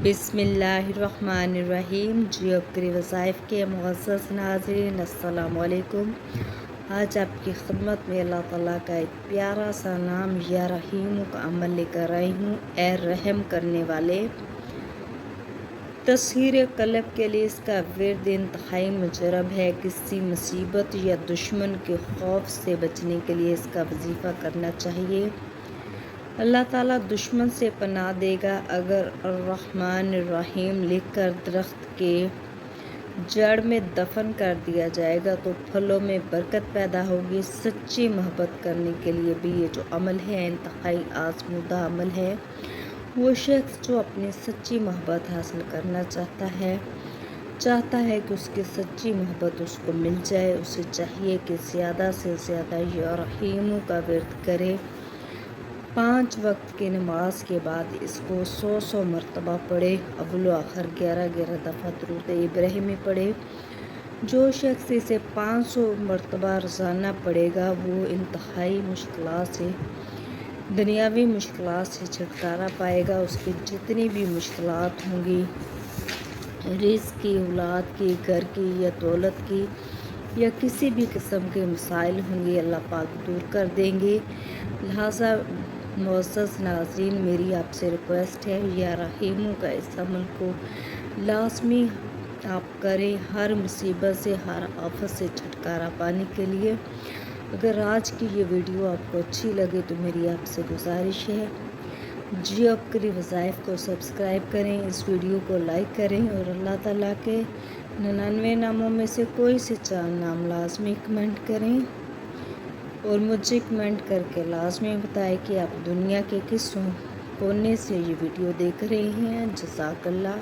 بسم اللہ الرحمن الرحیم۔ جیو بکری وظائف کے معزز ناظرین السلام علیکم۔ آج آپ کی خدمت میں اللہ تعالیٰ کا ایک پیارا سا نام یا رحیم کا عمل لے کر آئی ہوں۔ اے رحم کرنے والے، تسخیر قلب کے لیے اس کا ورد انتہائی مجرب ہے۔ کسی مصیبت یا دشمن کے خوف سے بچنے کے لیے اس کا وظیفہ کرنا چاہیے۔ اللہ تعالیٰ دشمن سے پناہ دے گا۔ اگر الرحمن الرحیم لکھ کر درخت کے جڑ میں دفن کر دیا جائے گا تو پھلوں میں برکت پیدا ہوگی۔ سچی محبت کرنے کے لیے بھی یہ جو عمل ہے انتہائی آزمودہ عمل ہے۔ وہ شخص جو اپنی سچی محبت حاصل کرنا چاہتا ہے کہ اس کی سچی محبت اس کو مل جائے، اسے چاہیے کہ زیادہ سے زیادہ یا رحیم کا ورد کرے۔ 5 وقت کی نماز کے بعد اس کو 100 مرتبہ پڑھے۔ اول و آخر 11 دفعہ درود ابراہیمی پڑھے۔ جو شخص اسے 500 مرتبہ روزانہ پڑھے گا وہ انتہائی مشکلات سے، دنیاوی مشکلات سے چھٹکارا پائے گا۔ اس کی جتنی بھی مشکلات ہوں گی، رزق کی، اولاد کی، گھر کی یا دولت کی یا کسی بھی قسم کے مسائل ہوں گے، اللہ پاک دور کر دیں گے۔ لہٰذا معزز ناظرین، میری آپ سے ریکویسٹ ہے یا رحیم کا اس عمل کو لازمی آپ کریں، ہر مصیبت سے، ہر آفت سے چھٹکارا پانے کے لیے۔ اگر آج کی یہ ویڈیو آپ کو اچھی لگے تو میری آپ سے گزارش ہے جیو بکری وظائف کو سبسکرائب کریں، اس ویڈیو کو لائک کریں اور اللہ تعالیٰ کے 99 ناموں میں سے کوئی سے 4 نام لازمی کمنٹ کریں اور مجھے کمنٹ کر کے لازمی بتائیں کہ آپ دنیا کے کس کونے سے یہ ویڈیو دیکھ رہے ہیں۔ جزاک اللہ۔